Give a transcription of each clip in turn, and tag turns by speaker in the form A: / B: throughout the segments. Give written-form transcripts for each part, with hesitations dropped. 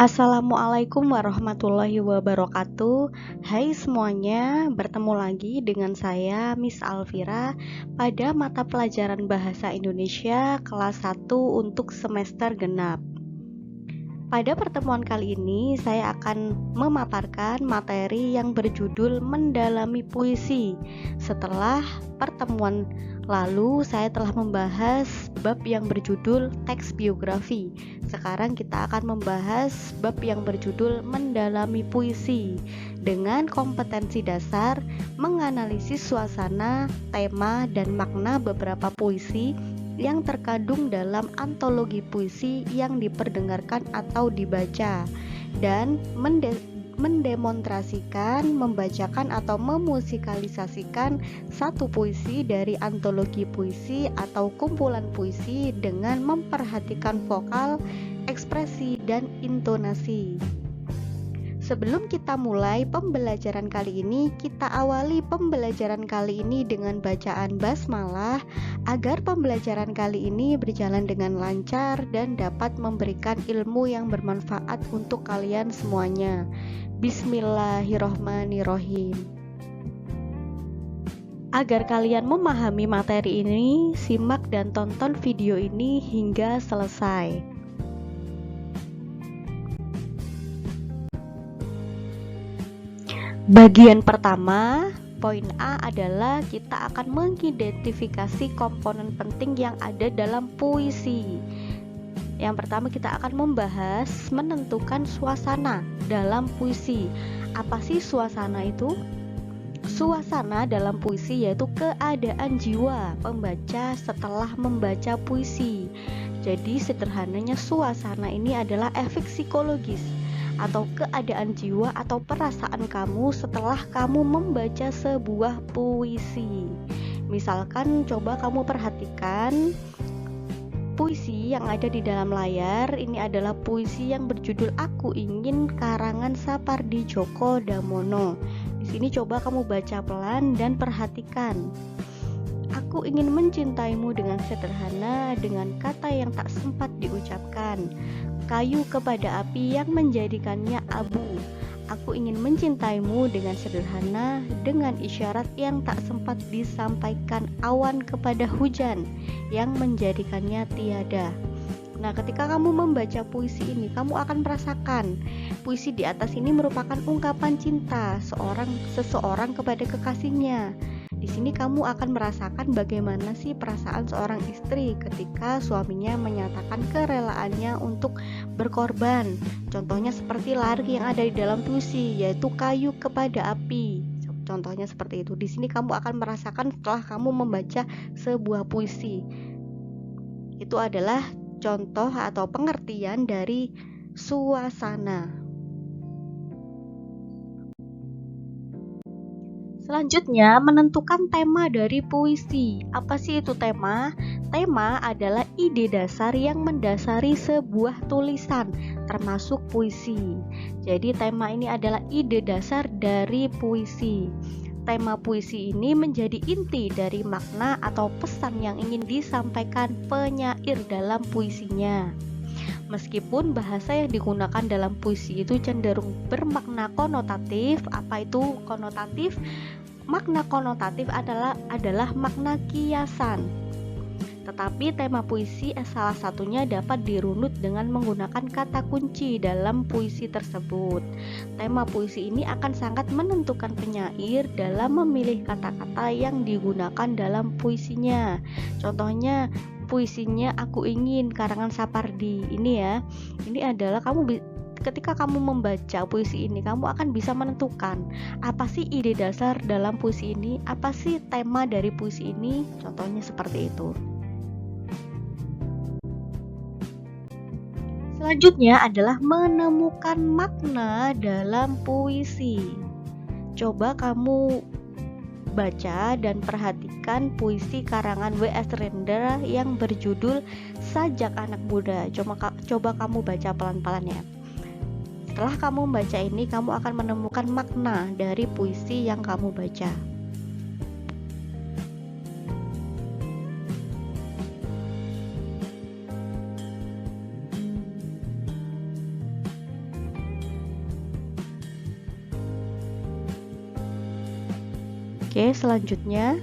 A: Assalamualaikum warahmatullahi wabarakatuh. Hai semuanya, bertemu lagi dengan saya Miss Alvira pada mata pelajaran Bahasa Indonesia kelas 1 untuk semester genap. Pada pertemuan kali ini saya akan memaparkan materi yang berjudul Mendalami Puisi. Setelah pertemuan lalu saya telah membahas bab yang berjudul Teks Biografi. Sekarang kita akan membahas bab yang berjudul Mendalami Puisi dengan kompetensi dasar menganalisis suasana, tema, dan makna beberapa puisi yang terkandung dalam antologi puisi yang diperdengarkan atau dibaca, dan mendemonstrasikan, membacakan atau memusikalisasikan satu puisi dari antologi puisi atau kumpulan puisi dengan memperhatikan vokal, ekspresi, dan intonasi. Sebelum kita mulai pembelajaran kali ini, kita awali pembelajaran kali ini dengan bacaan basmalah agar pembelajaran kali ini berjalan dengan lancar dan dapat memberikan ilmu yang bermanfaat untuk kalian semuanya. Bismillahirrohmanirrohim. Agar kalian memahami materi ini, simak dan tonton video ini hingga selesai. Bagian pertama, poin A adalah kita akan mengidentifikasi komponen penting yang ada dalam puisi. Yang pertama kita akan membahas menentukan suasana dalam puisi. Apa sih suasana itu? Suasana dalam puisi yaitu keadaan jiwa pembaca setelah membaca puisi. Jadi sederhananya suasana ini adalah efek psikologis atau keadaan jiwa atau perasaan kamu setelah kamu membaca sebuah puisi. Misalkan coba kamu perhatikan puisi yang ada di dalam layar. Ini adalah puisi yang berjudul Aku Ingin karangan Sapardi Djoko Damono. Di sini coba kamu baca pelan dan perhatikan. Aku ingin mencintaimu dengan sederhana, dengan kata yang tak sempat diucapkan, kayu kepada api yang menjadikannya abu. Aku ingin mencintaimu dengan sederhana, dengan isyarat yang tak sempat disampaikan, awan kepada hujan yang menjadikannya tiada. Nah, ketika kamu membaca puisi ini, kamu akan merasakan puisi di atas ini merupakan ungkapan cinta seseorang kepada kekasihnya. Di sini kamu akan merasakan bagaimana sih perasaan seorang istri ketika suaminya menyatakan kerelaannya untuk berkorban. Contohnya seperti lirik yang ada di dalam puisi, yaitu kayu kepada api. Contohnya seperti itu. Di sini kamu akan merasakan setelah kamu membaca sebuah puisi. Itu adalah contoh atau pengertian dari suasana. Selanjutnya, menentukan tema dari puisi. Apa sih itu tema? Tema adalah ide dasar yang mendasari sebuah tulisan, termasuk puisi. Jadi, tema ini adalah ide dasar dari puisi. Tema puisi ini menjadi inti dari makna atau pesan yang ingin disampaikan penyair dalam puisinya. Meskipun bahasa yang digunakan dalam puisi itu cenderung bermakna konotatif. Apa itu konotatif? Makna konotatif adalah makna kiasan. Tetapi tema puisi salah satunya dapat dirunut dengan menggunakan kata kunci dalam puisi tersebut. Tema puisi ini akan sangat menentukan penyair dalam memilih kata-kata yang digunakan dalam puisinya. Contohnya puisinya Aku Ingin karangan Sapardi ini ya. Ini adalah ketika kamu membaca puisi ini, kamu akan bisa menentukan apa sih ide dasar dalam puisi ini, apa sih tema dari puisi ini. Contohnya seperti itu. Selanjutnya adalah menemukan makna dalam puisi. Coba kamu baca dan perhatikan puisi karangan W.S. Rendra yang berjudul Sajak Anak Muda. Coba kamu baca pelan-pelan ya. Setelah kamu membaca ini, kamu akan menemukan makna dari puisi yang kamu baca. Oke, selanjutnya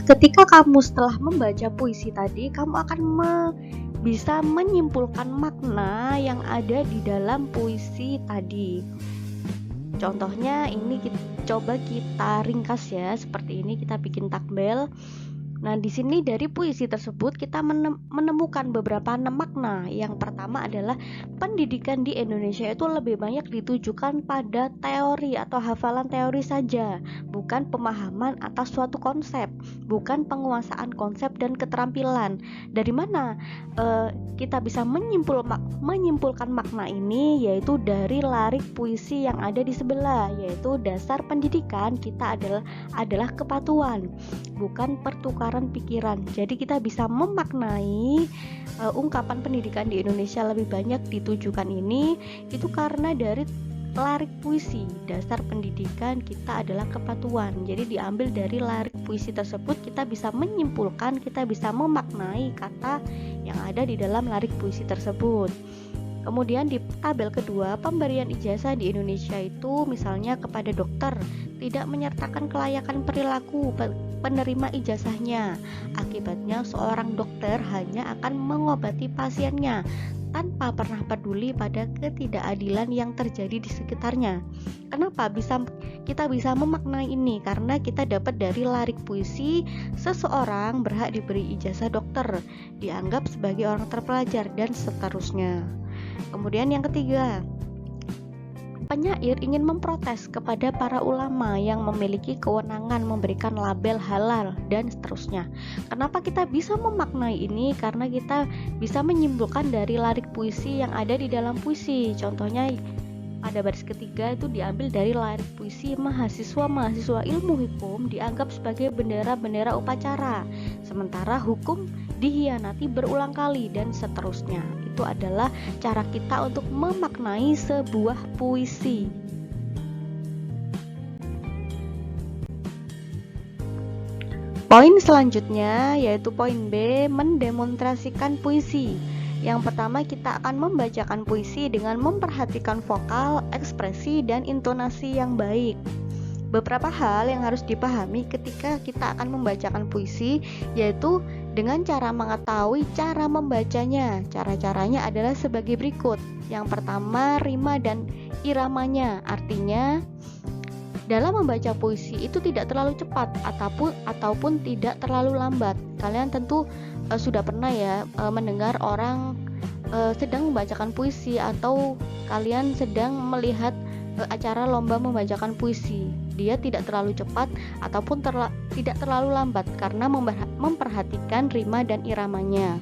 A: ketika kamu setelah membaca puisi tadi, kamu akan bisa menyimpulkan makna yang ada di dalam puisi tadi. Contohnya ini coba kita ringkas ya, seperti ini kita bikin tabel. Nah, di sini dari puisi tersebut kita menemukan beberapa makna. Yang pertama adalah pendidikan di Indonesia itu lebih banyak ditujukan pada teori atau hafalan teori saja, bukan pemahaman atas suatu konsep, bukan penguasaan konsep dan keterampilan. Dari mana kita bisa menyimpulkan makna ini? Yaitu dari larik puisi yang ada di sebelah, yaitu dasar pendidikan kita adalah kepatuhan, bukan pertukaran pikiran. Jadi kita bisa memaknai ungkapan pendidikan di Indonesia lebih banyak ditujukan ini itu karena dari larik puisi, dasar pendidikan kita adalah kepatuhan. Jadi diambil dari larik puisi tersebut kita bisa menyimpulkan, kita bisa memaknai kata yang ada di dalam larik puisi tersebut. Kemudian di tabel kedua, pemberian ijazah di Indonesia itu misalnya kepada dokter tidak menyertakan kelayakan perilaku penerima ijazahnya. Akibatnya seorang dokter hanya akan mengobati pasiennya tanpa pernah peduli pada ketidakadilan yang terjadi di sekitarnya. Kenapa kita bisa memaknai ini? Karena kita dapat dari larik puisi, seseorang berhak diberi ijazah dokter, dianggap sebagai orang terpelajar, dan seterusnya. Kemudian yang ketiga, penyair ingin memprotes kepada para ulama yang memiliki kewenangan memberikan label halal dan seterusnya. Kenapa kita bisa memaknai ini? Karena kita bisa menyimpulkan dari larik puisi yang ada di dalam puisi. Contohnya pada baris ketiga itu diambil dari larik puisi, mahasiswa ilmu hukum dianggap sebagai bendera-bendera upacara, sementara hukum dihianati berulang kali, dan seterusnya. Itu adalah cara kita untuk memaknai sebuah puisi. Poin selanjutnya yaitu poin B, mendemonstrasikan puisi. Yang pertama, kita akan membacakan puisi dengan memperhatikan vokal, ekspresi, dan intonasi yang baik. Beberapa hal yang harus dipahami ketika kita akan membacakan puisi, yaitu dengan cara mengetahui cara membacanya. Cara-caranya adalah sebagai berikut. Yang pertama, rima dan iramanya. Artinya, dalam membaca puisi itu tidak terlalu cepat ataupun tidak terlalu lambat. Kalian tentu sudah pernah ya mendengar orang sedang membacakan puisi, atau kalian sedang melihat acara lomba membacakan puisi. Dia tidak terlalu cepat ataupun tidak terlalu lambat karena memperhatikan rima dan iramanya.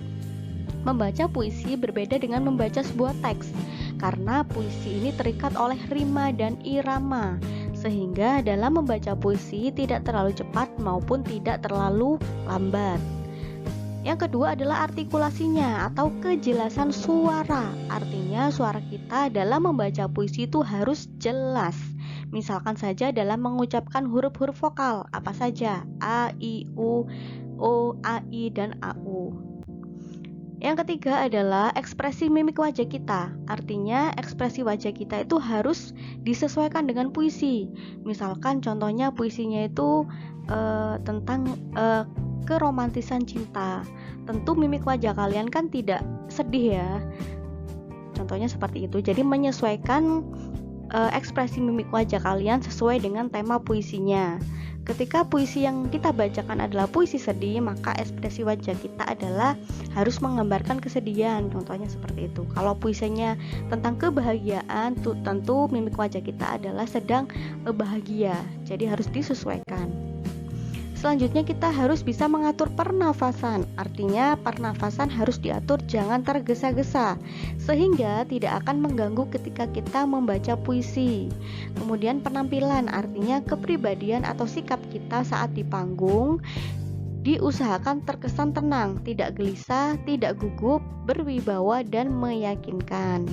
A: Membaca puisi berbeda dengan membaca sebuah teks, karena puisi ini terikat oleh rima dan irama, sehingga dalam membaca puisi tidak terlalu cepat maupun tidak terlalu lambat. Yang kedua adalah artikulasinya atau kejelasan suara. Artinya suara kita dalam membaca puisi itu harus jelas. Misalkan saja dalam mengucapkan huruf-huruf vokal, apa saja? A, I, U, O, A, I, dan AU. Yang ketiga adalah ekspresi mimik wajah kita. Artinya ekspresi wajah kita itu harus disesuaikan dengan puisi. Misalkan contohnya puisinya itu tentang keromantisan cinta. Tentu mimik wajah kalian kan tidak sedih ya. Contohnya seperti itu. Jadi menyesuaikan ekspresi mimik wajah kalian sesuai dengan tema puisinya. ketika puisi yang kita bacakan adalah puisi sedih, maka ekspresi wajah kita adalah harus menggambarkan kesedihan. Contohnya seperti itu. Kalau puisinya tentang kebahagiaan, tentu mimik wajah kita adalah sedang bahagia. Jadi harus disesuaikan. Selanjutnya kita harus bisa mengatur pernafasan. Artinya pernafasan harus diatur, jangan tergesa-gesa, sehingga tidak akan mengganggu ketika kita membaca puisi. Kemudian penampilan, artinya kepribadian atau sikap kita saat di panggung diusahakan terkesan tenang, tidak gelisah, tidak gugup, berwibawa dan meyakinkan.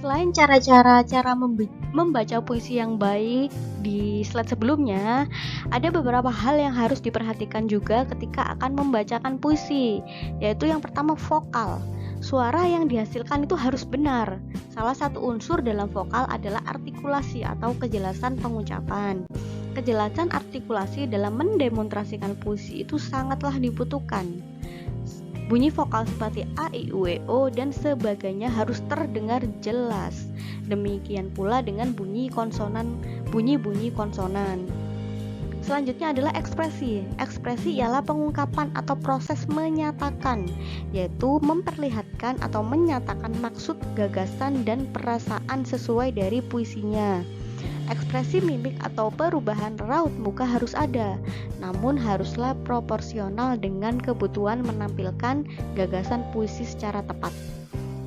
A: Selain cara membaca puisi yang baik di slide sebelumnya, ada beberapa hal yang harus diperhatikan juga ketika akan membacakan puisi, yaitu yang pertama vokal. Suara yang dihasilkan itu harus benar. Salah satu unsur dalam vokal adalah artikulasi atau kejelasan pengucapan. Kejelasan artikulasi dalam mendemonstrasikan puisi itu sangatlah dibutuhkan. Bunyi vokal seperti A, I, U, E, O, dan sebagainya harus terdengar jelas. Demikian pula dengan bunyi-bunyi konsonan. Selanjutnya adalah ekspresi. Ekspresi ialah pengungkapan atau proses menyatakan, yaitu memperlihatkan atau menyatakan maksud, gagasan, dan perasaan sesuai dari puisinya. Ekspresi mimik atau perubahan raut muka harus ada, namun haruslah proporsional dengan kebutuhan menampilkan gagasan puisi secara tepat.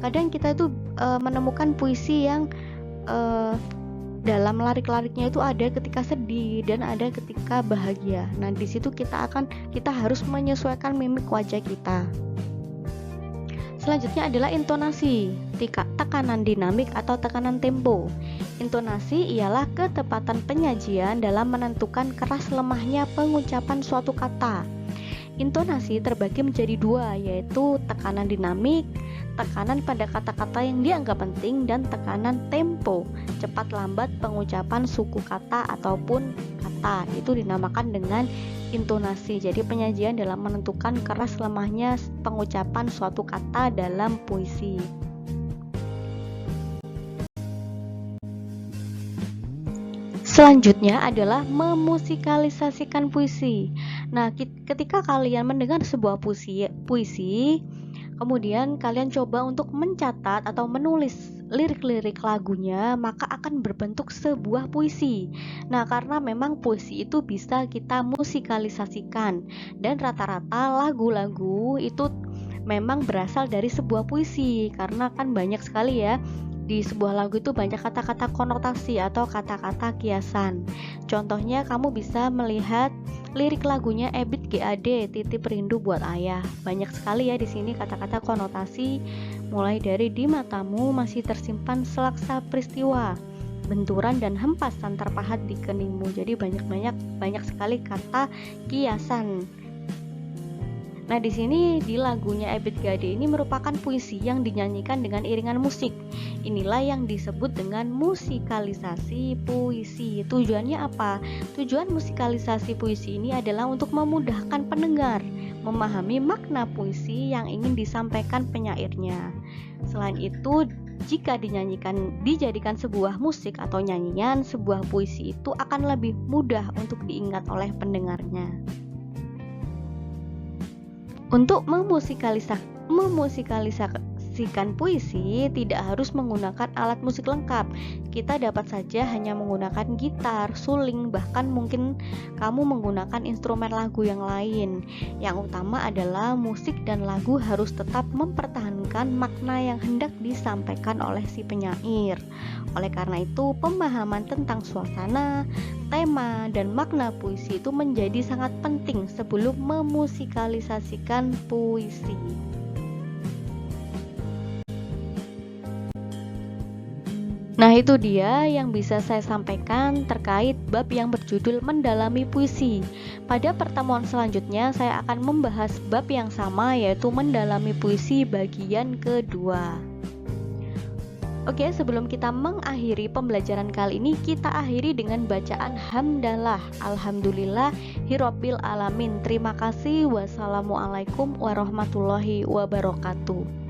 A: Kadang kita itu menemukan puisi yang dalam larik-lariknya itu ada ketika sedih dan ada ketika bahagia. Nah, di situ kita harus menyesuaikan mimik wajah kita. Selanjutnya adalah intonasi, tekanan dinamik atau tekanan tempo. Intonasi ialah ketepatan penyajian dalam menentukan keras lemahnya pengucapan suatu kata. Intonasi terbagi menjadi dua, yaitu tekanan dinamik, tekanan pada kata-kata yang dianggap penting, dan tekanan tempo, cepat lambat pengucapan suku kata ataupun kata. Itu dinamakan dengan intonasi. Jadi penyajian dalam menentukan keras lemahnya pengucapan suatu kata dalam puisi. Selanjutnya adalah memusikalisasikan puisi. Nah, ketika kalian mendengar sebuah puisi, kemudian kalian coba untuk mencatat atau menulis lirik-lirik lagunya, maka akan berbentuk sebuah puisi. Nah, karena memang puisi itu bisa kita musikalisasikan, dan rata-rata lagu-lagu itu memang berasal dari sebuah puisi, karena kan banyak sekali ya. Di sebuah lagu itu banyak kata-kata konotasi atau kata-kata kiasan. Contohnya kamu bisa melihat lirik lagunya Ebit GAD, Titip Rindu Buat Ayah. Banyak sekali ya di sini kata-kata konotasi, mulai dari di matamu masih tersimpan selaksa peristiwa, benturan dan hempasan terpahat di keningmu. Jadi banyak sekali kata kiasan. Nah, di sini di lagunya Ebit GAD ini merupakan puisi yang dinyanyikan dengan iringan musik. Inilah yang disebut dengan musikalisasi puisi. Tujuannya apa? Tujuan musikalisasi puisi ini adalah untuk memudahkan pendengar memahami makna puisi yang ingin disampaikan penyairnya. Selain itu, jika dijadikan sebuah musik atau nyanyian, sebuah puisi itu akan lebih mudah untuk diingat oleh pendengarnya. Untuk memusikalisasikan puisi tidak harus menggunakan alat musik lengkap. Kita dapat saja hanya menggunakan gitar, suling, bahkan mungkin kamu menggunakan instrumen lagu yang lain. Yang utama adalah musik dan lagu harus tetap mempertahankan makna yang hendak disampaikan oleh si penyair. Oleh karena itu, pemahaman tentang suasana, tema, dan makna puisi itu menjadi sangat penting sebelum memusikalisasikan puisi. Nah, itu dia yang bisa saya sampaikan terkait bab yang berjudul Mendalami Puisi. Pada pertemuan selanjutnya saya akan membahas bab yang sama, yaitu Mendalami Puisi bagian kedua. Oke, sebelum kita mengakhiri pembelajaran kali ini, kita akhiri dengan bacaan hamdalah. Alhamdulillahirabbil alamin. Terima kasih. Wassalamualaikum warahmatullahi wabarakatuh.